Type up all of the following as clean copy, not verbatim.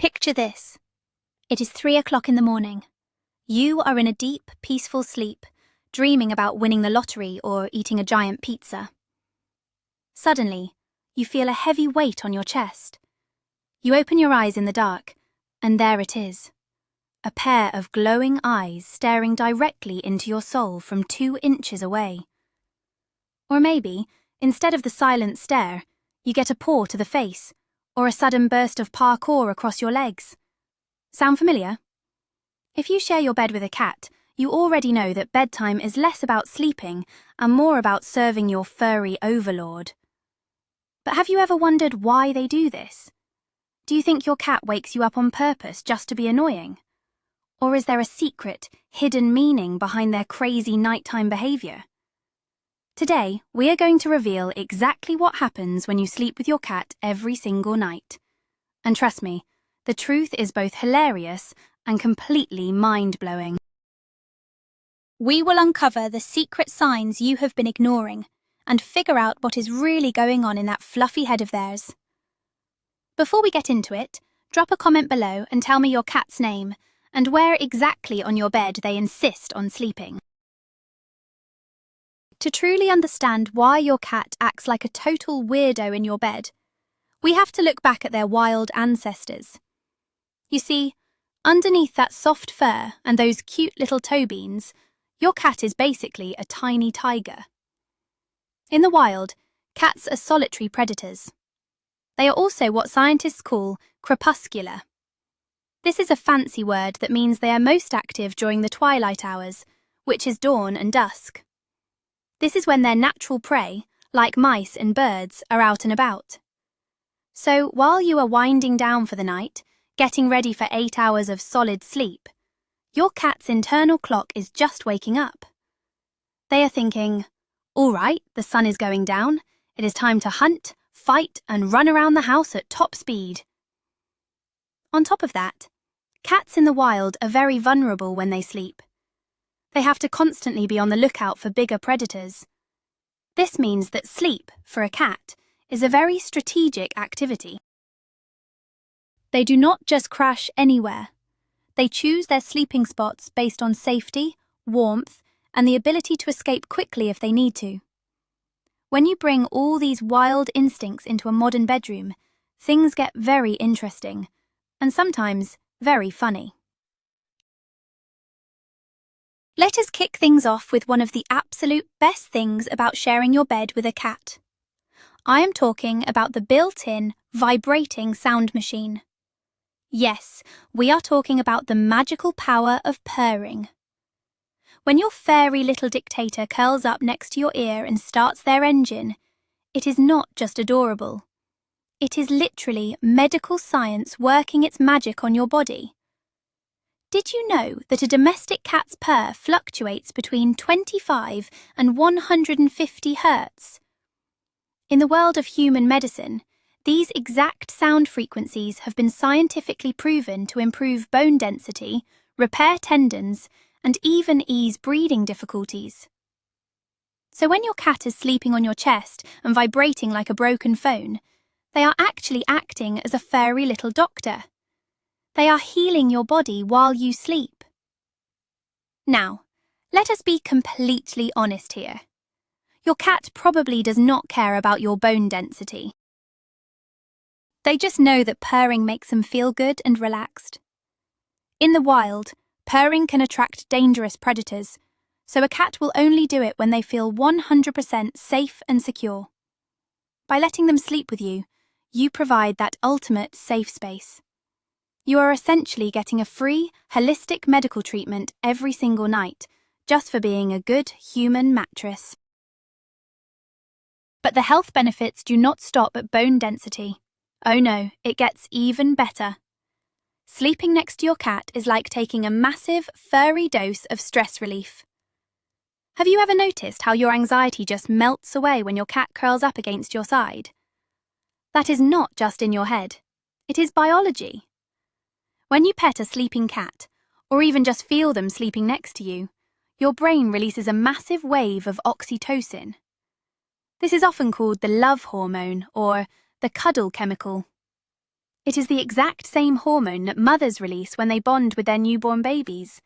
Picture this. It is 3 o'clock in the morning. You are in a deep, peaceful sleep, dreaming about winning the lottery or eating a giant pizza. Suddenly, you feel a heavy weight on your chest. You open your eyes in the dark, and there it is. A pair of glowing eyes staring directly into your soul from 2 inches away. Or maybe, instead of the silent stare, you get a paw to the face, or a sudden burst of parkour across your legs. Sound familiar? If you share your bed with a cat, you already know that bedtime is less about sleeping and more about serving your furry overlord. But have you ever wondered why they do this? Do you think your cat wakes you up on purpose just to be annoying? Or is there a secret, hidden meaning behind their crazy nighttime behavior? Today, we are going to reveal exactly what happens when you sleep with your cat every single night. And trust me, the truth is both hilarious and completely mind-blowing. We will uncover the secret signs you have been ignoring and figure out what is really going on in that fluffy head of theirs. Before we get into it, drop a comment below and tell me your cat's name and where exactly on your bed they insist on sleeping. To truly understand why your cat acts like a total weirdo in your bed, we have to look back at their wild ancestors. You see, underneath that soft fur and those cute little toe beans, your cat is basically a tiny tiger. In the wild, cats are solitary predators. They are also what scientists call crepuscular. This is a fancy word that means they are most active during the twilight hours, which is dawn and dusk. This is when their natural prey, like mice and birds, are out and about. So while you are winding down for the night, getting ready for 8 hours of solid sleep, your cat's internal clock is just waking up. They are thinking, all right, the sun is going down, it is time to hunt, fight, and run around the house at top speed. On top of that, cats in the wild are very vulnerable when they sleep. They have to constantly be on the lookout for bigger predators. This means that sleep, for a cat, is a very strategic activity. They do not just crash anywhere. They choose their sleeping spots based on safety, warmth, and the ability to escape quickly if they need to. When you bring all these wild instincts into a modern bedroom, things get very interesting, and sometimes very funny. Let us kick things off with one of the absolute best things about sharing your bed with a cat. I am talking about the built-in, vibrating sound machine. Yes, we are talking about the magical power of purring. When your furry little dictator curls up next to your ear and starts their engine, it is not just adorable. It is literally medical science working its magic on your body. Did you know that a domestic cat's purr fluctuates between 25 and 150 hertz? In the world of human medicine, these exact sound frequencies have been scientifically proven to improve bone density, repair tendons, and even ease breathing difficulties. So when your cat is sleeping on your chest and vibrating like a broken phone, they are actually acting as a furry little doctor. They are healing your body while you sleep. Now, let us be completely honest here. Your cat probably does not care about your bone density. They just know that purring makes them feel good and relaxed. In the wild, purring can attract dangerous predators, so a cat will only do it when they feel 100% safe and secure. By letting them sleep with you, you provide that ultimate safe space. You are essentially getting a free, holistic medical treatment every single night, just for being a good human mattress. But the health benefits do not stop at bone density. Oh no, it gets even better. Sleeping next to your cat is like taking a massive, furry dose of stress relief. Have you ever noticed how your anxiety just melts away when your cat curls up against your side? That is not just in your head. It is biology. When you pet a sleeping cat, or even just feel them sleeping next to you, your brain releases a massive wave of oxytocin. This is often called the love hormone or the cuddle chemical. It is the exact same hormone that mothers release when they bond with their newborn babies.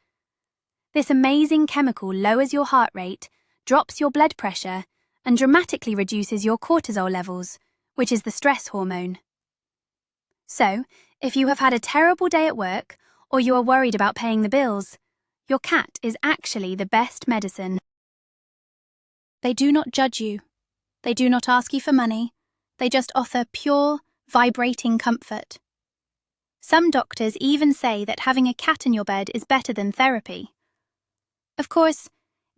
This amazing chemical lowers your heart rate, drops your blood pressure, and dramatically reduces your cortisol levels, which is the stress hormone. So, if you have had a terrible day at work, or you are worried about paying the bills, your cat is actually the best medicine. They do not judge you. They do not ask you for money. They just offer pure, vibrating comfort. Some doctors even say that having a cat in your bed is better than therapy. Of course,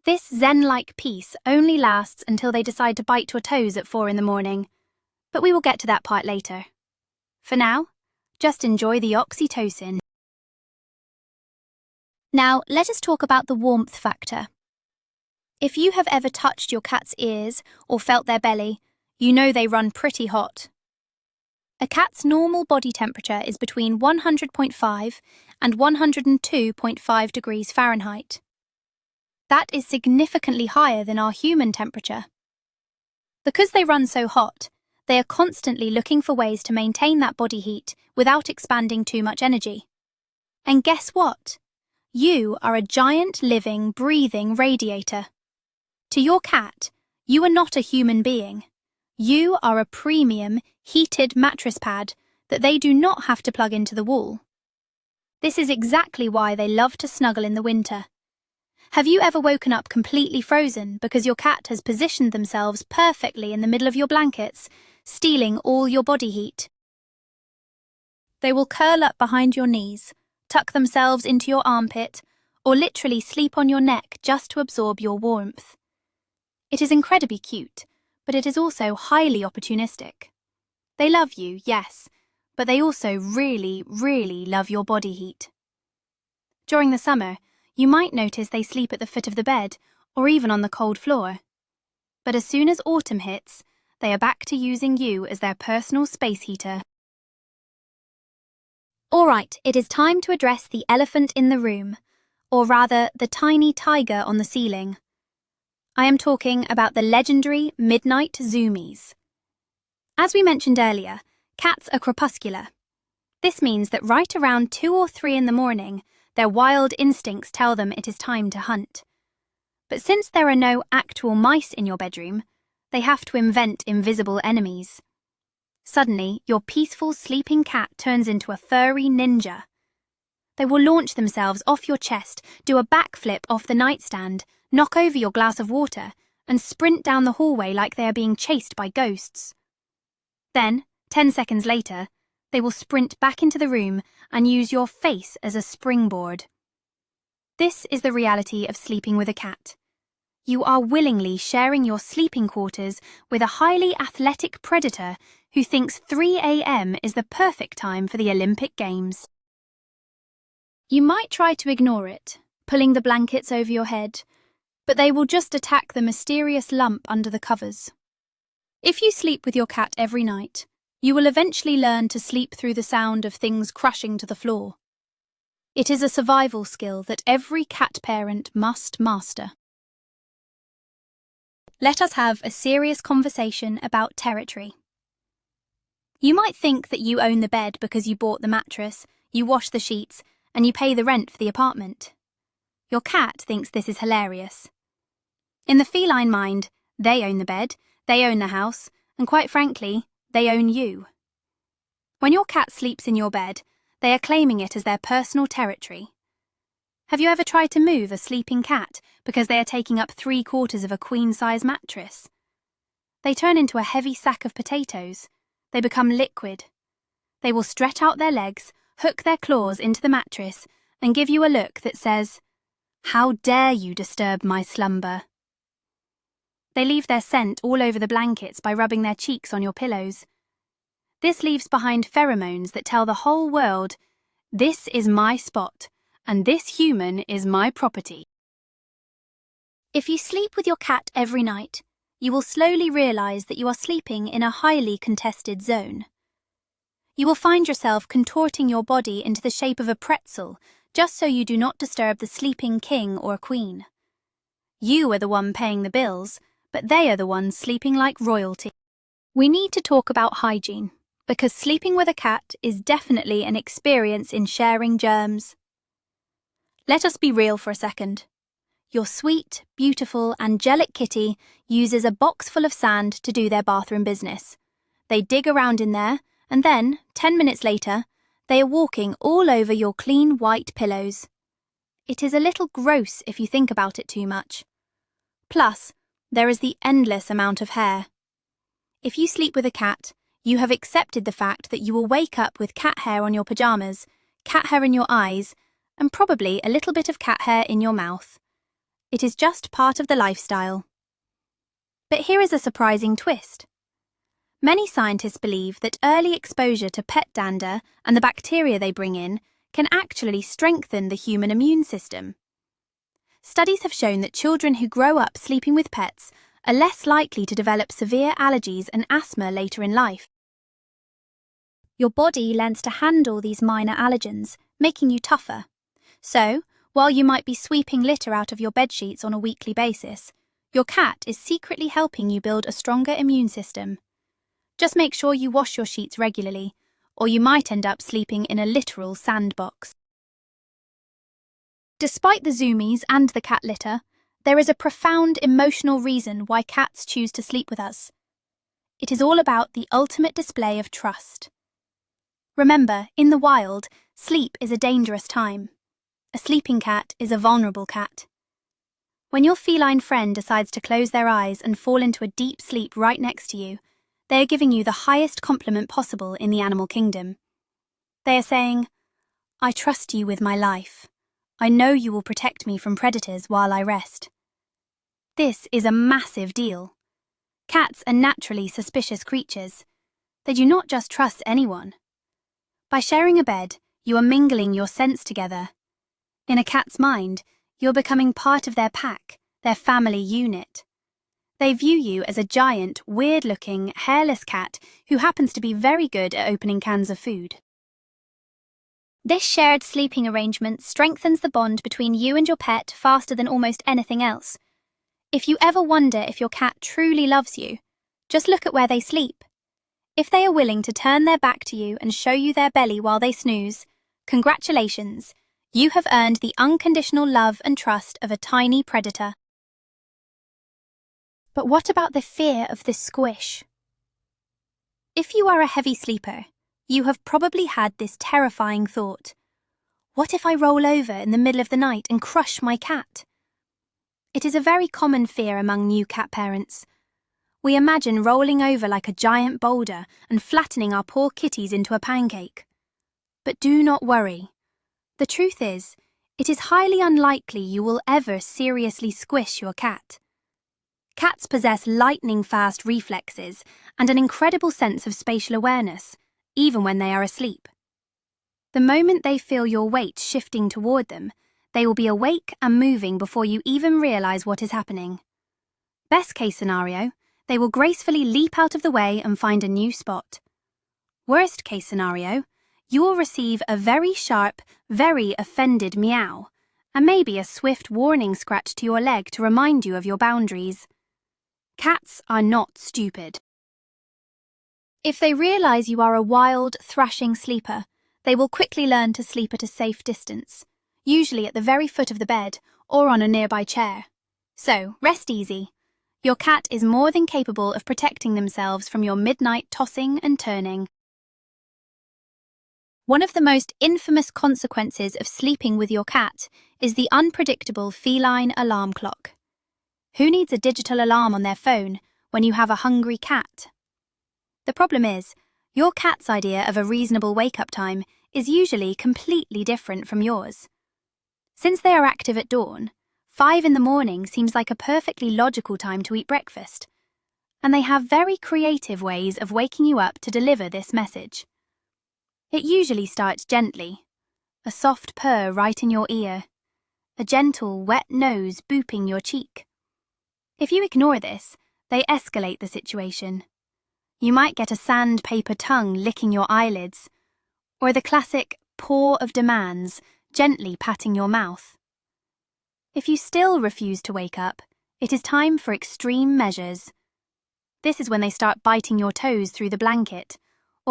this zen-like peace only lasts until they decide to bite your toes at 4 in the morning, but we will get to that part later. For now, just enjoy the oxytocin. Now, let us talk about the warmth factor. If you have ever touched your cat's ears or felt their belly, you know they run pretty hot. A cat's normal body temperature is between 100.5 and 102.5 degrees Fahrenheit. That is significantly higher than our human temperature. Because they run so hot, they are constantly looking for ways to maintain that body heat without expanding too much energy. And guess what? You are a giant, living, breathing radiator. To your cat, you are not a human being. You are a premium, heated mattress pad that they do not have to plug into the wall. This is exactly why they love to snuggle in the winter. Have you ever woken up completely frozen because your cat has positioned themselves perfectly in the middle of your blankets, stealing all your body heat? They will curl up behind your knees, tuck themselves into your armpit, or literally sleep on your neck just to absorb your warmth. It is incredibly cute, but it is also highly opportunistic. They love you, yes, but they also really, really love your body heat. During the summer, you might notice they sleep at the foot of the bed or even on the cold floor. But as soon as autumn hits, they are back to using you as their personal space heater. All right, it is time to address the elephant in the room, or rather the tiny tiger on the ceiling. I am talking about the legendary midnight zoomies. As we mentioned earlier, cats are crepuscular. This means that right around 2 or 3 in the morning, their wild instincts tell them it is time to hunt. But since there are no actual mice in your bedroom, they have to invent invisible enemies. Suddenly, your peaceful sleeping cat turns into a furry ninja. They will launch themselves off your chest, do a backflip off the nightstand, knock over your glass of water, and sprint down the hallway like they are being chased by ghosts. Then, 10 seconds later, they will sprint back into the room and use your face as a springboard. This is the reality of sleeping with a cat. You are willingly sharing your sleeping quarters with a highly athletic predator who thinks 3 a.m. is the perfect time for the Olympic Games. You might try to ignore it, pulling the blankets over your head, but they will just attack the mysterious lump under the covers. If you sleep with your cat every night, you will eventually learn to sleep through the sound of things crashing to the floor. It is a survival skill that every cat parent must master. Let us have a serious conversation about territory. You might think that you own the bed because you bought the mattress, you wash the sheets, and you pay the rent for the apartment. Your cat thinks this is hilarious. In the feline mind, they own the bed, they own the house, and quite frankly, they own you. When your cat sleeps in your bed, they are claiming it as their personal territory. Have you ever tried to move a sleeping cat because they are taking up 3/4 of a queen-size mattress? They turn into a heavy sack of potatoes. They become liquid. They will stretch out their legs, hook their claws into the mattress, and give you a look that says, "How dare you disturb my slumber?" They leave their scent all over the blankets by rubbing their cheeks on your pillows. This leaves behind pheromones that tell the whole world, "This is my spot, and this human is my property." If you sleep with your cat every night, you will slowly realize that you are sleeping in a highly contested zone. You will find yourself contorting your body into the shape of a pretzel just so you do not disturb the sleeping king or queen. You are the one paying the bills, but they are the ones sleeping like royalty. We need to talk about hygiene, because sleeping with a cat is definitely an experience in sharing germs. Let us be real for a second. Your sweet, beautiful, angelic kitty uses a box full of sand to do their bathroom business. They dig around in there, and then, 10 minutes later, they are walking all over your clean white pillows. It is a little gross if you think about it too much. Plus, there is the endless amount of hair. If you sleep with a cat, you have accepted the fact that you will wake up with cat hair on your pajamas, cat hair in your eyes, and probably a little bit of cat hair in your mouth. It is just part of the lifestyle. But here is a surprising twist. Many scientists believe that early exposure to pet dander and the bacteria they bring in can actually strengthen the human immune system. Studies have shown that children who grow up sleeping with pets are less likely to develop severe allergies and asthma later in life. Your body learns to handle these minor allergens, making you tougher. So, while you might be sweeping litter out of your bedsheets on a weekly basis, your cat is secretly helping you build a stronger immune system. Just make sure you wash your sheets regularly, or you might end up sleeping in a literal sandbox. Despite the zoomies and the cat litter, there is a profound emotional reason why cats choose to sleep with us. It is all about the ultimate display of trust. Remember, in the wild, sleep is a dangerous time. A sleeping cat is a vulnerable cat. When your feline friend decides to close their eyes and fall into a deep sleep right next to you, they are giving you the highest compliment possible in the animal kingdom. They are saying, "I trust you with my life. I know you will protect me from predators while I rest." This is a massive deal. Cats are naturally suspicious creatures. They do not just trust anyone. By sharing a bed, you are mingling your scents together. In a cat's mind, you're becoming part of their pack, their family unit. They view you as a giant, weird-looking, hairless cat who happens to be very good at opening cans of food. This shared sleeping arrangement strengthens the bond between you and your pet faster than almost anything else. If you ever wonder if your cat truly loves you, just look at where they sleep. If they are willing to turn their back to you and show you their belly while they snooze, congratulations, you have earned the unconditional love and trust of a tiny predator. But what about the fear of the squish? If you are a heavy sleeper, you have probably had this terrifying thought. What if I roll over in the middle of the night and crush my cat? It is a very common fear among new cat parents. We imagine rolling over like a giant boulder and flattening our poor kitties into a pancake. But do not worry. The truth is, it is highly unlikely you will ever seriously squish your cat. Cats possess lightning-fast reflexes and an incredible sense of spatial awareness, even when they are asleep. The moment they feel your weight shifting toward them, they will be awake and moving before you even realize what is happening. Best case scenario, they will gracefully leap out of the way and find a new spot. Worst case scenario, you will receive a very sharp, very offended meow, and maybe a swift warning scratch to your leg to remind you of your boundaries. Cats are not stupid. If they realize you are a wild, thrashing sleeper, they will quickly learn to sleep at a safe distance, usually at the very foot of the bed or on a nearby chair. So, rest easy. Your cat is more than capable of protecting themselves from your midnight tossing and turning. One of the most infamous consequences of sleeping with your cat is the unpredictable feline alarm clock. Who needs a digital alarm on their phone when you have a hungry cat? The problem is, your cat's idea of a reasonable wake-up time is usually completely different from yours. Since they are active at dawn, 5 in the morning seems like a perfectly logical time to eat breakfast, and they have very creative ways of waking you up to deliver this message. It usually starts gently, a soft purr right in your ear, a gentle, wet nose booping your cheek. If you ignore this, they escalate the situation. You might get a sandpaper tongue licking your eyelids, or the classic paw of demands gently patting your mouth. If you still refuse to wake up, it is time for extreme measures. This is when they start biting your toes through the blanket,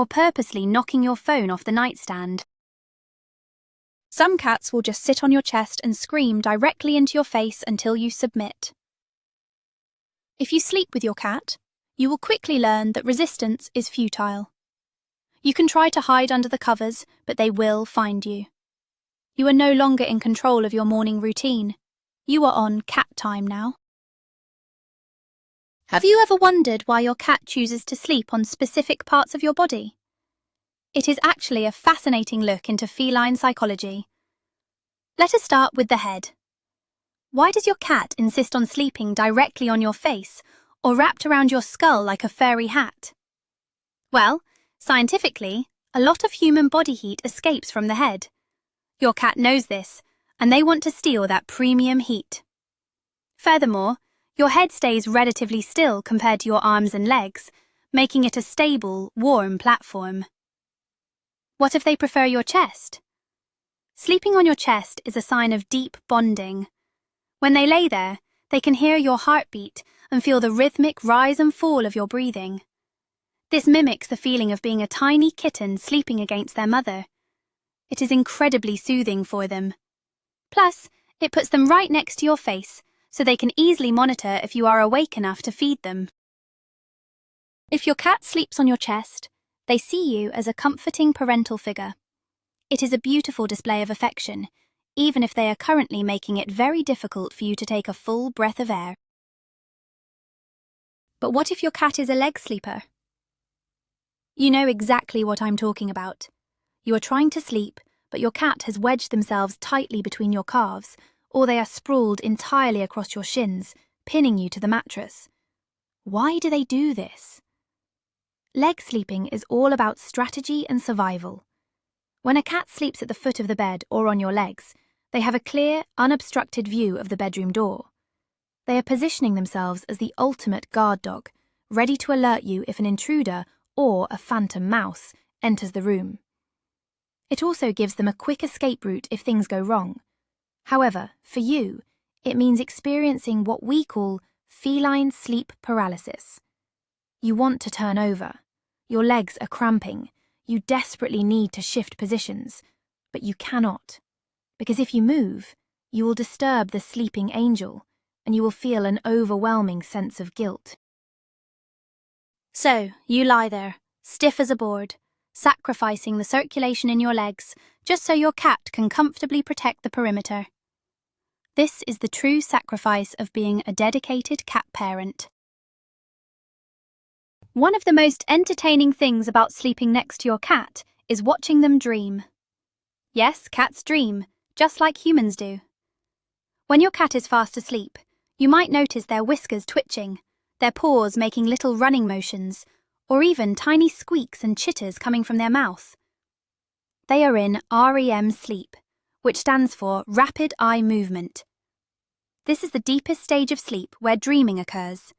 or purposely knocking your phone off the nightstand. Some cats will just sit on your chest and scream directly into your face until you submit. If you sleep with your cat, you will quickly learn that resistance is futile. You can try to hide under the covers, but they will find you. You are no longer in control of your morning routine. You are on cat time now. Have you ever wondered why your cat chooses to sleep on specific parts of your body? It is actually a fascinating look into feline psychology. Let us start with the head. Why does your cat insist on sleeping directly on your face or wrapped around your skull like a furry hat? Well, scientifically, a lot of human body heat escapes from the head. Your cat knows this, and they want to steal that premium heat. Furthermore, your head stays relatively still compared to your arms and legs, making it a stable, warm platform. What if they prefer your chest? Sleeping on your chest is a sign of deep bonding. When they lay there, they can hear your heartbeat and feel the rhythmic rise and fall of your breathing. This mimics the feeling of being a tiny kitten sleeping against their mother. It is incredibly soothing for them. Plus, it puts them right next to your face, so they can easily monitor if you are awake enough to feed them. If your cat sleeps on your chest, they see you as a comforting parental figure. It is a beautiful display of affection, even if they are currently making it very difficult for you to take a full breath of air. But what if your cat is a leg sleeper? You know exactly what I'm talking about. You are trying to sleep, but your cat has wedged themselves tightly between your calves, or they are sprawled entirely across your shins, pinning you to the mattress. Why do they do this? Leg sleeping is all about strategy and survival. When a cat sleeps at the foot of the bed or on your legs, they have a clear, unobstructed view of the bedroom door. They are positioning themselves as the ultimate guard dog, ready to alert you if an intruder or a phantom mouse enters the room. It also gives them a quick escape route if things go wrong. However, for you, it means experiencing what we call feline sleep paralysis. You want to turn over. Your legs are cramping. You desperately need to shift positions, but you cannot. Because if you move, you will disturb the sleeping angel, and you will feel an overwhelming sense of guilt. So, you lie there, stiff as a board, sacrificing the circulation in your legs just so your cat can comfortably protect the perimeter. This is the true sacrifice of being a dedicated cat parent. One of the most entertaining things about sleeping next to your cat is watching them dream. Yes, cats dream, just like humans do. When your cat is fast asleep, you might notice their whiskers twitching, their paws making little running motions, or even tiny squeaks and chitters coming from their mouth. They are in REM sleep, which stands for rapid eye movement. This is the deepest stage of sleep where dreaming occurs.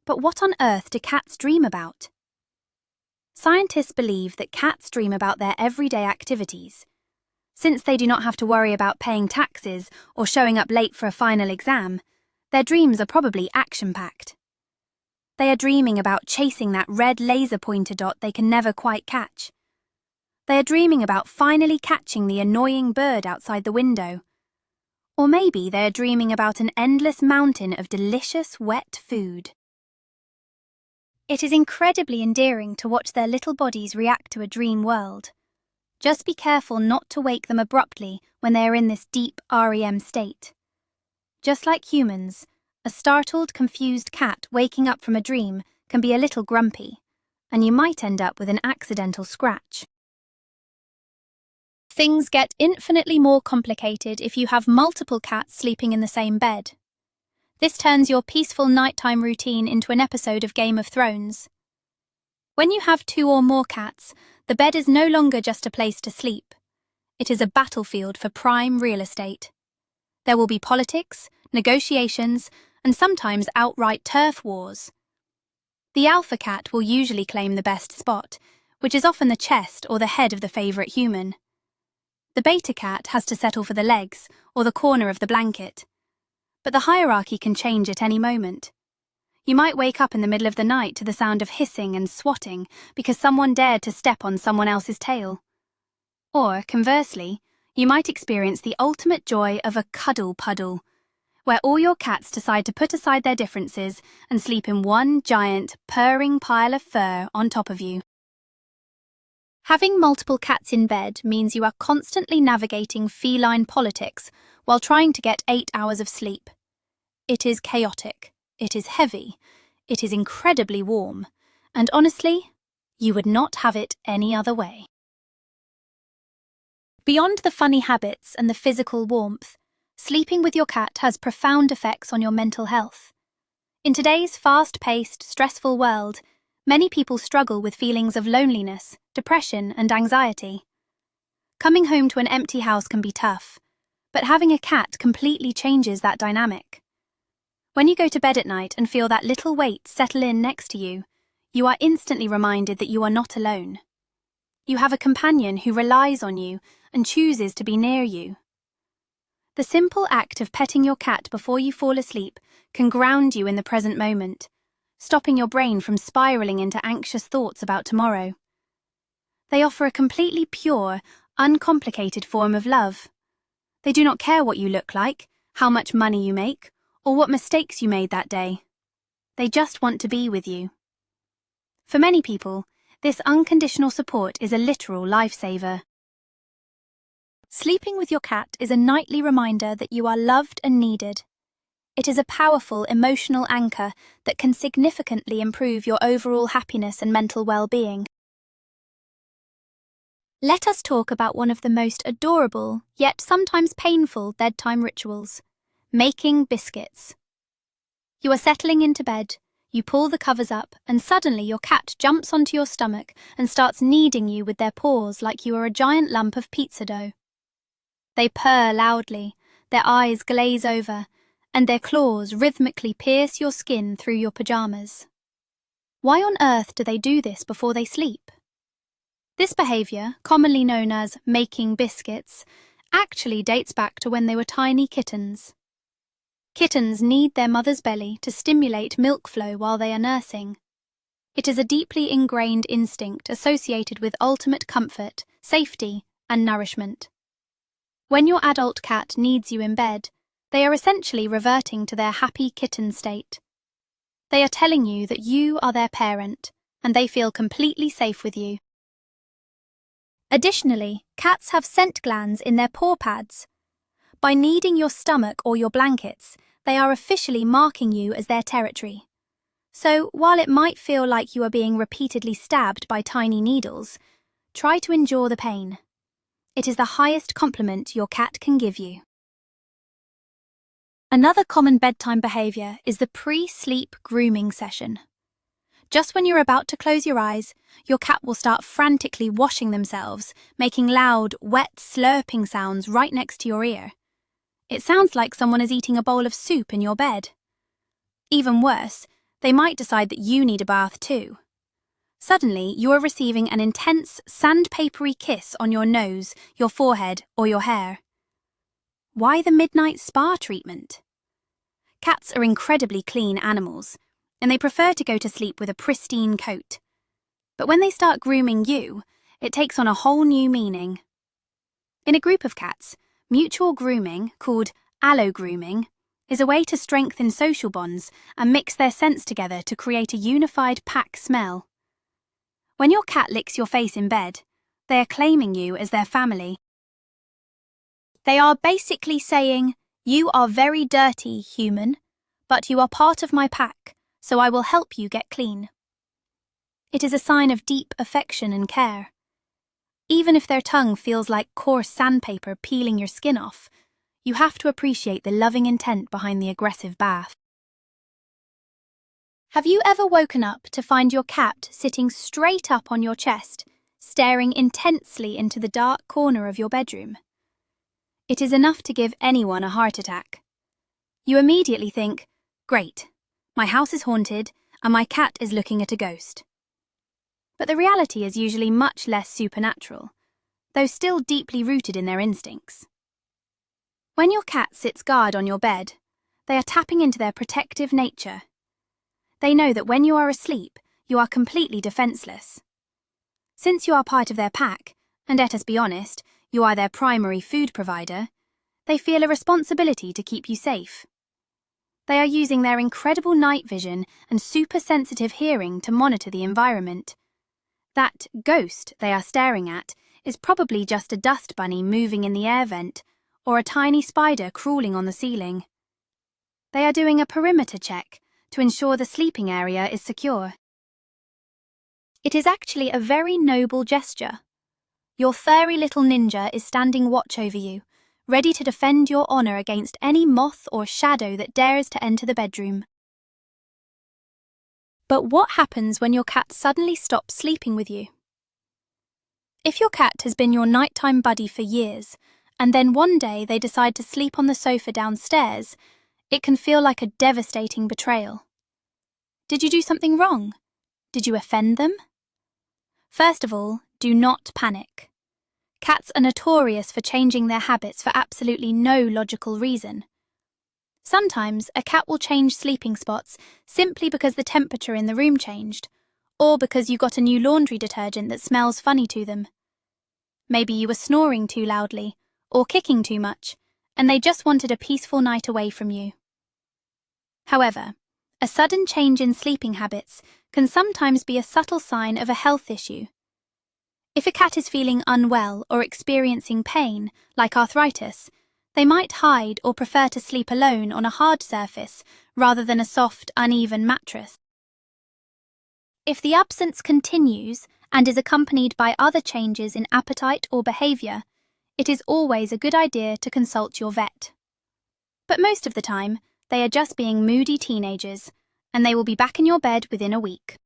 But what on earth do cats dream about? Scientists believe that cats dream about their everyday activities. Since they do not have to worry about paying taxes or showing up late for a final exam, their dreams are probably action-packed. They are dreaming about chasing that red laser pointer dot they can never quite catch. They are dreaming about finally catching the annoying bird outside the window. Or maybe they are dreaming about an endless mountain of delicious wet food. It is incredibly endearing to watch their little bodies react to a dream world. Just be careful not to wake them abruptly when they are in this deep REM state. Just like humans, a startled, confused cat waking up from a dream can be a little grumpy, and you might end up with an accidental scratch. Things get infinitely more complicated if you have multiple cats sleeping in the same bed. This turns your peaceful nighttime routine into an episode of Game of Thrones. When you have 2 or more cats, the bed is no longer just a place to sleep. It is a battlefield for prime real estate. There will be politics, negotiations, and sometimes outright turf wars. The alpha cat will usually claim the best spot, which is often the chest or the head of the favourite human. The beta cat has to settle for the legs or the corner of the blanket. But the hierarchy can change at any moment. You might wake up in the middle of the night to the sound of hissing and swatting because someone dared to step on someone else's tail. Or, conversely, you might experience the ultimate joy of a cuddle puddle, where all your cats decide to put aside their differences and sleep in one giant, purring pile of fur on top of you. Having multiple cats in bed means you are constantly navigating feline politics while trying to get 8 hours of sleep. It is chaotic, it is heavy, it is incredibly warm, and honestly, you would not have it any other way. Beyond the funny habits and the physical warmth, sleeping with your cat has profound effects on your mental health. In today's fast-paced, stressful world, many people struggle with feelings of loneliness, depression, and anxiety. Coming home to an empty house can be tough, but having a cat completely changes that dynamic. When you go to bed at night and feel that little weight settle in next to you, you are instantly reminded that you are not alone. You have a companion who relies on you and chooses to be near you. The simple act of petting your cat before you fall asleep can ground you in the present moment, stopping your brain from spiraling into anxious thoughts about tomorrow. They offer a completely pure, uncomplicated form of love. They do not care what you look like, how much money you make, or what mistakes you made that day. They just want to be with you. For many people, this unconditional support is a literal lifesaver. Sleeping with your cat is a nightly reminder that you are loved and needed. It is a powerful emotional anchor that can significantly improve your overall happiness and mental well-being. Let us talk about one of the most adorable, yet sometimes painful bedtime rituals: making biscuits. You are settling into bed, you pull the covers up, and suddenly your cat jumps onto your stomach and starts kneading you with their paws like you are a giant lump of pizza dough. They purr loudly, their eyes glaze over, and their claws rhythmically pierce your skin through your pajamas. Why on earth do they do this before they sleep? This behavior, commonly known as making biscuits, actually dates back to when they were tiny kittens. Kittens need their mother's belly to stimulate milk flow while they are nursing. It is a deeply ingrained instinct associated with ultimate comfort, safety, and nourishment. When your adult cat needs you in bed, they are essentially reverting to their happy kitten state. They are telling you that you are their parent, and they feel completely safe with you. Additionally, cats have scent glands in their paw pads. By kneading your stomach or your blankets, they are officially marking you as their territory. So, while it might feel like you are being repeatedly stabbed by tiny needles, try to endure the pain. It is the highest compliment your cat can give you. Another common bedtime behavior is the pre-sleep grooming session. Just when you're about to close your eyes, your cat will start frantically washing themselves, making loud, wet, slurping sounds right next to your ear. It sounds like someone is eating a bowl of soup in your bed. Even worse, they might decide that you need a bath too. Suddenly, you are receiving an intense, sandpapery kiss on your nose, your forehead, or your hair. Why the midnight spa treatment? Cats are incredibly clean animals, and they prefer to go to sleep with a pristine coat. But when they start grooming you, it takes on a whole new meaning. In a group of cats, mutual grooming, called allo-grooming, is a way to strengthen social bonds and mix their scents together to create a unified pack smell. When your cat licks your face in bed, they are claiming you as their family. They are basically saying, "You are very dirty, human, but you are part of my pack, so I will help you get clean." It is a sign of deep affection and care. Even if their tongue feels like coarse sandpaper peeling your skin off, you have to appreciate the loving intent behind the aggressive bath. Have you ever woken up to find your cat sitting straight up on your chest, staring intensely into the dark corner of your bedroom? It is enough to give anyone a heart attack. You immediately think, "Great, my house is haunted and my cat is looking at a ghost." But the reality is usually much less supernatural, though still deeply rooted in their instincts. When your cat sits guard on your bed, they are tapping into their protective nature. They know that when you are asleep, you are completely defenseless. Since you are part of their pack, and let us be honest, you are their primary food provider, they feel a responsibility to keep you safe. They are using their incredible night vision and super sensitive hearing to monitor the environment. That ghost they are staring at is probably just a dust bunny moving in the air vent, or a tiny spider crawling on the ceiling. They are doing a perimeter check to ensure the sleeping area is secure. It is actually a very noble gesture. Your furry little ninja is standing watch over you, ready to defend your honor against any moth or shadow that dares to enter the bedroom. But what happens when your cat suddenly stops sleeping with you? If your cat has been your nighttime buddy for years, and then one day they decide to sleep on the sofa downstairs, it can feel like a devastating betrayal. Did you do something wrong? Did you offend them? First of all, do not panic. Cats are notorious for changing their habits for absolutely no logical reason. Sometimes a cat will change sleeping spots simply because the temperature in the room changed, or because you got a new laundry detergent that smells funny to them. Maybe you were snoring too loudly, or kicking too much, and they just wanted a peaceful night away from you. However, a sudden change in sleeping habits can sometimes be a subtle sign of a health issue. If a cat is feeling unwell or experiencing pain, like arthritis, they might hide or prefer to sleep alone on a hard surface rather than a soft, uneven mattress. If the absence continues and is accompanied by other changes in appetite or behavior, it is always a good idea to consult your vet. But most of the time, they are just being moody teenagers, and they will be back in your bed within a week.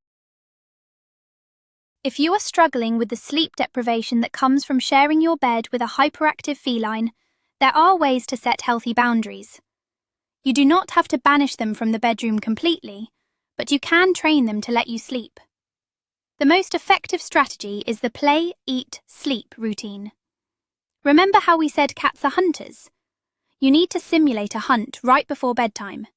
If you are struggling with the sleep deprivation that comes from sharing your bed with a hyperactive feline, there are ways to set healthy boundaries. You do not have to banish them from the bedroom completely, but you can train them to let you sleep. The most effective strategy is the play, eat, sleep routine. Remember how we said cats are hunters? You need to simulate a hunt right before bedtime.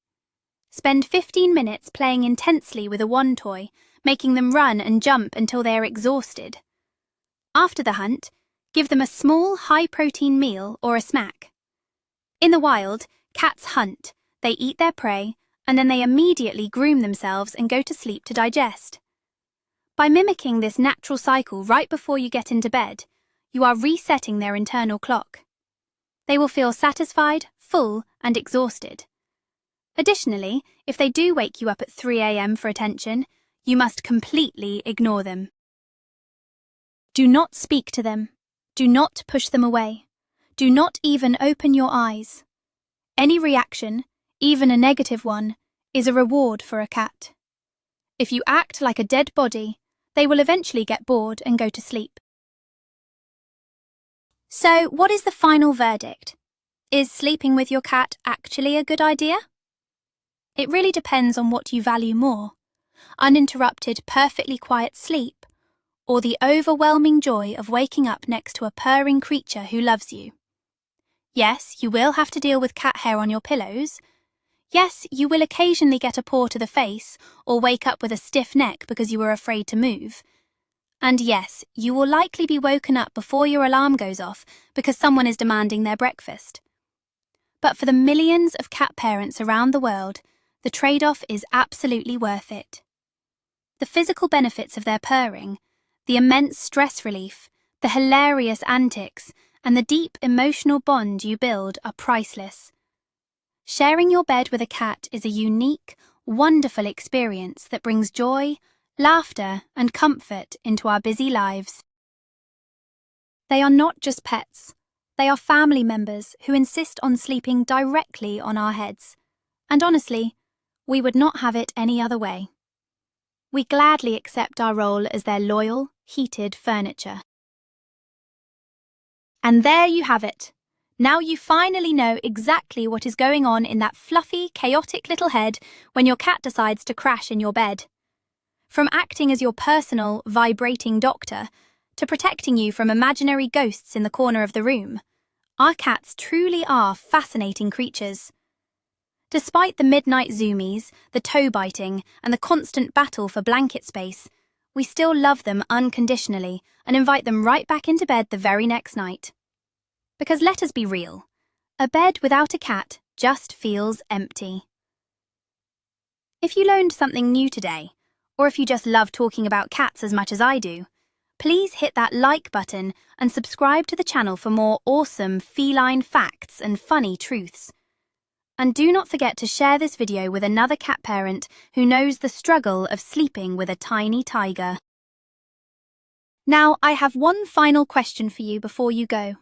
Spend 15 minutes playing intensely with a wand toy, making them run and jump until they are exhausted. After the hunt, give them a small, high-protein meal or a snack. In the wild, cats hunt, they eat their prey, and then they immediately groom themselves and go to sleep to digest. By mimicking this natural cycle right before you get into bed, you are resetting their internal clock. They will feel satisfied, full, and exhausted. Additionally, if they do wake you up at 3 a.m. for attention, you must completely ignore them. Do not speak to them. Do not push them away. Do not even open your eyes. Any reaction, even a negative one, is a reward for a cat. If you act like a dead body, they will eventually get bored and go to sleep. So, what is the final verdict? Is sleeping with your cat actually a good idea? It really depends on what you value more: uninterrupted, perfectly quiet sleep, or the overwhelming joy of waking up next to a purring creature who loves you. Yes, you will have to deal with cat hair on your pillows. Yes, you will occasionally get a paw to the face or wake up with a stiff neck because you were afraid to move. And yes, you will likely be woken up before your alarm goes off because someone is demanding their breakfast. But for the millions of cat parents around the world, the trade-off is absolutely worth it. The physical benefits of their purring, the immense stress relief, the hilarious antics, and the deep emotional bond you build are priceless. Sharing your bed with a cat is a unique, wonderful experience that brings joy, laughter, and comfort into our busy lives. They are not just pets. They are family members who insist on sleeping directly on our heads. And honestly, we would not have it any other way. We gladly accept our role as their loyal, heated furniture. And there you have it. Now you finally know exactly what is going on in that fluffy, chaotic little head when your cat decides to crash in your bed. From acting as your personal, vibrating doctor, to protecting you from imaginary ghosts in the corner of the room, our cats truly are fascinating creatures. Despite the midnight zoomies, the toe biting, and the constant battle for blanket space, we still love them unconditionally and invite them right back into bed the very next night. Because let us be real, a bed without a cat just feels empty. If you learned something new today, or if you just love talking about cats as much as I do, please hit that like button and subscribe to the channel for more awesome feline facts and funny truths. And do not forget to share this video with another cat parent who knows the struggle of sleeping with a tiny tiger. Now, I have one final question for you before you go.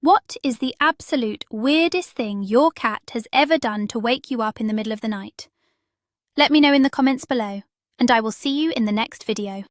What is the absolute weirdest thing your cat has ever done to wake you up in the middle of the night? Let me know in the comments below, and I will see you in the next video.